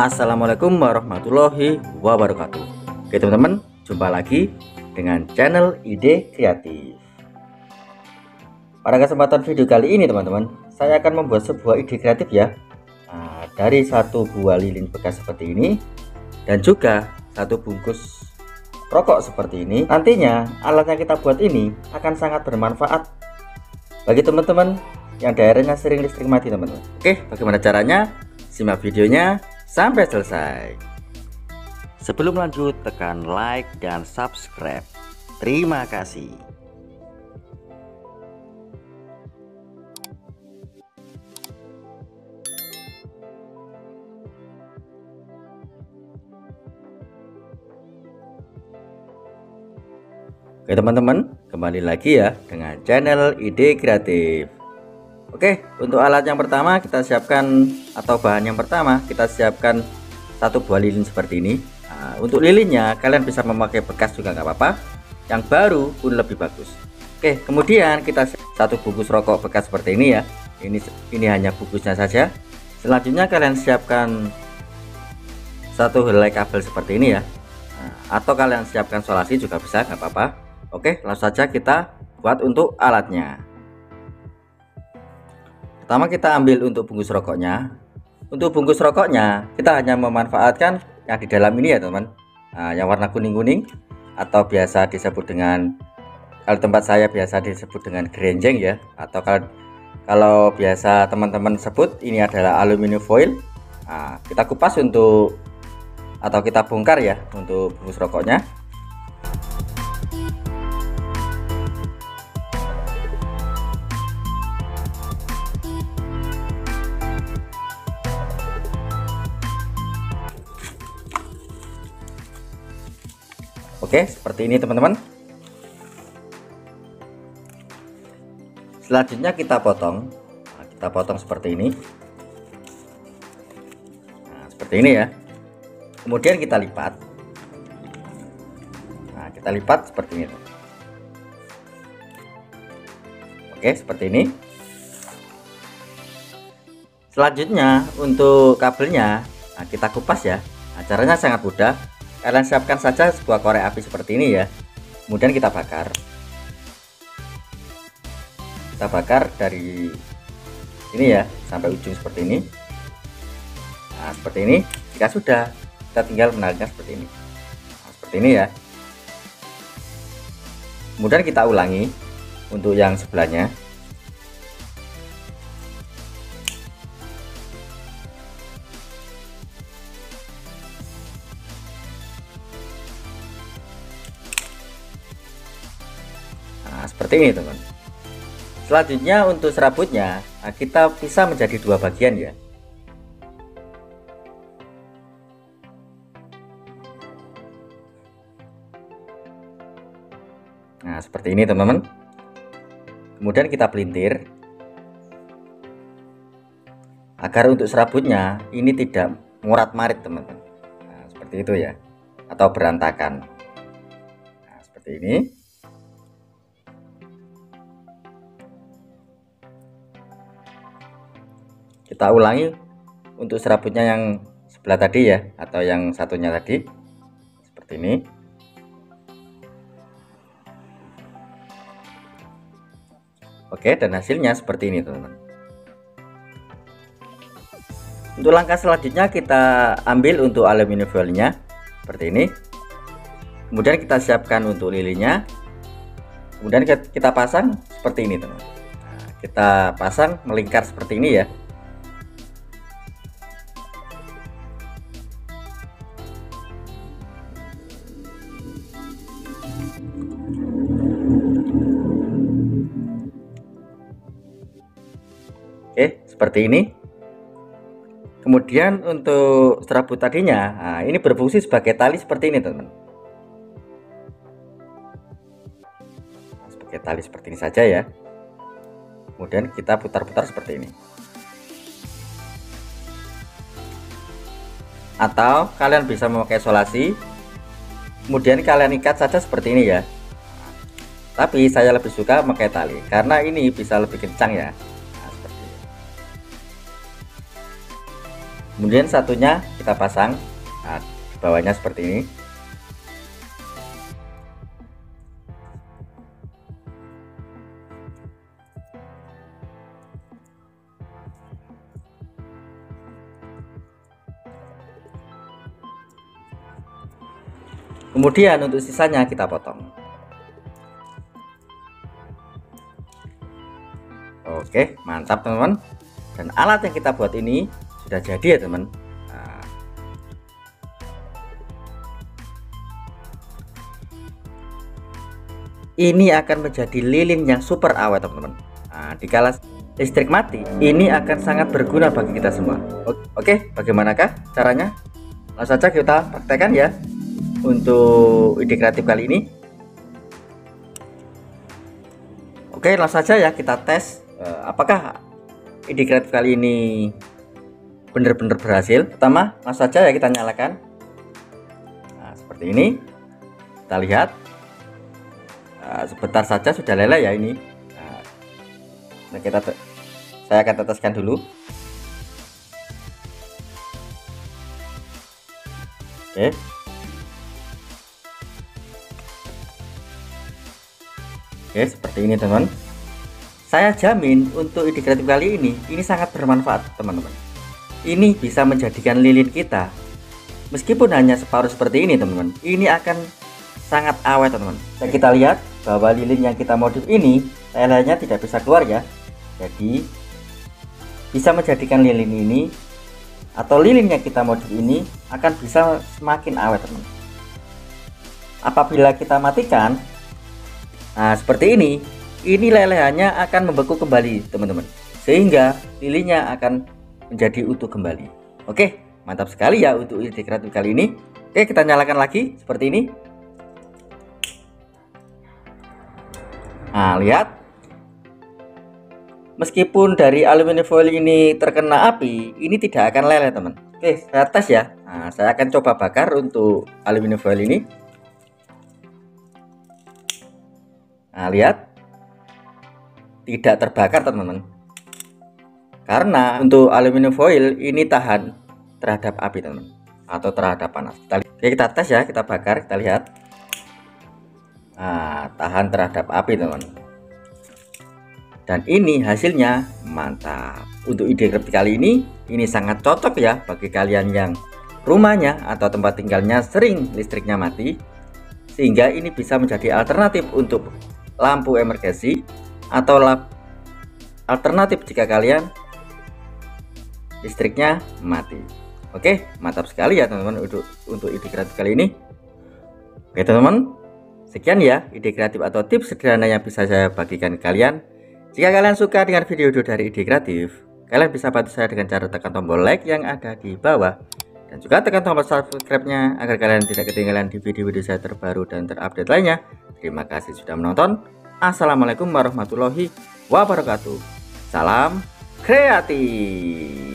Assalamualaikum warahmatullahi wabarakatuh. Oke teman-teman, jumpa lagi dengan channel Ide Kreatif. Pada kesempatan video kali ini teman-teman, saya akan membuat sebuah ide kreatif ya, dari satu buah lilin bekas seperti ini dan juga satu bungkus rokok seperti ini. Nantinya alat yang kita buat ini akan sangat bermanfaat bagi teman-teman yang daerahnya sering listrik mati teman-teman. Oke, bagaimana caranya? Simak videonya sampai selesai. Sebelum lanjut, tekan like dan subscribe. Terima kasih. Oke teman-teman, kembali lagi ya dengan channel Ide Kreatif. Oke, untuk alat yang pertama kita siapkan, atau bahan yang pertama kita siapkan satu buah lilin seperti ini. Untuk lilinnya kalian bisa memakai bekas juga nggak apa-apa, yang baru pun lebih bagus. Oke, kemudian kita satu bungkus rokok bekas seperti ini ya. Ini hanya bungkusnya saja. Selanjutnya kalian siapkan satu helai kabel seperti ini ya, atau kalian siapkan solasi juga bisa, nggak apa-apa. Oke, langsung saja kita buat untuk alatnya. Pertama kita ambil untuk bungkus rokoknya. Untuk bungkus rokoknya kita hanya memanfaatkan yang di dalam ini ya teman. Yang warna kuning-kuning, atau biasa disebut dengan, kalau tempat saya biasa disebut dengan gerenjeng ya, atau kalau biasa teman-teman sebut ini adalah aluminium foil. Kita kupas untuk, atau kita bongkar ya untuk bungkus rokoknya. Oke, seperti ini teman-teman. Selanjutnya kita potong. Kita potong seperti ini. Seperti ini ya. Kemudian kita lipat. Kita lipat seperti ini. Oke, seperti ini. Selanjutnya untuk kabelnya kita kupas ya. Caranya sangat mudah. Kalian siapkan saja sebuah korek api seperti ini ya. Kemudian kita bakar. Kita bakar dari ini ya sampai ujung seperti ini. Seperti ini. Jika sudah, kita tinggal menariknya seperti ini. Seperti ini ya. Kemudian kita ulangi untuk yang sebelahnya. Seperti ini teman. Selanjutnya untuk serabutnya kita pisah menjadi dua bagian ya. Seperti ini teman-teman. Kemudian kita pelintir agar untuk serabutnya ini tidak morat-marit teman-teman. Seperti itu ya, atau berantakan. Seperti ini. Kita ulangi untuk serabutnya yang sebelah tadi ya, atau yang satunya tadi seperti ini. Oke, dan hasilnya seperti ini teman-teman. Untuk langkah selanjutnya kita ambil untuk aluminium foilnya seperti ini. Kemudian kita siapkan untuk lilinnya. Kemudian kita pasang seperti ini teman-teman. Kita pasang melingkar seperti ini ya. Oke, seperti ini. Kemudian untuk serabut tadinya, ini berfungsi sebagai tali seperti ini teman-teman. Sebagai tali seperti ini saja ya. Kemudian kita putar-putar seperti ini. Atau kalian bisa memakai solasi, kemudian kalian ikat saja seperti ini ya. Tapi saya lebih suka memakai tali karena ini bisa lebih kencang ya. Kemudian satunya kita pasang. Nah, di bawahnya seperti ini. Kemudian untuk sisanya kita potong. Oke, mantap teman-teman. Dan alat yang kita buat ini sudah jadi ya teman. Nah, ini akan menjadi lilin yang super awet teman-teman. Nah, dikala listrik mati, ini akan sangat berguna bagi kita semua. Oke, bagaimanakah caranya? Langsung saja kita praktekkan ya. Untuk ide kreatif kali ini, oke, langsung saja ya kita tes apakah ide kreatif kali ini benar-benar berhasil. Pertama, langsung saja ya kita nyalakan. Nah, seperti ini kita lihat. Sebentar saja sudah leleh ya ini. Nah, saya akan teteskan dulu. Oke. Oke, seperti ini teman. Saya jamin untuk ide kreatif kali ini sangat bermanfaat teman-teman. Ini bisa menjadikan lilin kita, meskipun hanya separuh seperti ini teman-teman, ini akan sangat awet teman-teman. Dan kita lihat bahwa lilin yang kita modif ini lelehnya tidak bisa keluar ya. Jadi bisa menjadikan lilin ini atau lilin yang kita modif ini akan bisa semakin awet teman-teman. Apabila kita matikan, nah seperti ini lelehannya akan membeku kembali teman-teman, sehingga lilinnya akan menjadi utuh kembali. Oke, mantap sekali ya untuk ide kreatif kali ini. Oke, kita nyalakan lagi seperti ini. Nah, lihat, meskipun dari aluminium foil ini terkena api, ini tidak akan leleh teman. Oke, saya tes ya. Nah, saya akan coba bakar untuk aluminium foil ini. Nah, lihat, tidak terbakar teman-teman, karena untuk aluminium foil ini tahan terhadap api teman-teman, atau terhadap panas. Kita tes ya, kita bakar, kita lihat. Nah, tahan terhadap api teman-teman, dan ini hasilnya mantap. Untuk ide kreatif kali ini sangat cocok ya bagi kalian yang rumahnya atau tempat tinggalnya sering listriknya mati, sehingga ini bisa menjadi alternatif untuk lampu emergensi atau alternatif jika kalian listriknya mati. Oke, mantap sekali ya teman-teman untuk ide kreatif kali ini. Oke teman-teman, sekian ya ide kreatif atau tips sederhana yang bisa saya bagikan ke kalian. Jika kalian suka dengan video dari ide kreatif, kalian bisa bantu saya dengan cara tekan tombol like yang ada di bawah, dan juga tekan tombol subscribe-nya agar kalian tidak ketinggalan di video-video saya terbaru dan terupdate lainnya. Terima kasih sudah menonton. Assalamualaikum warahmatullahi wabarakatuh. Salam kreatif.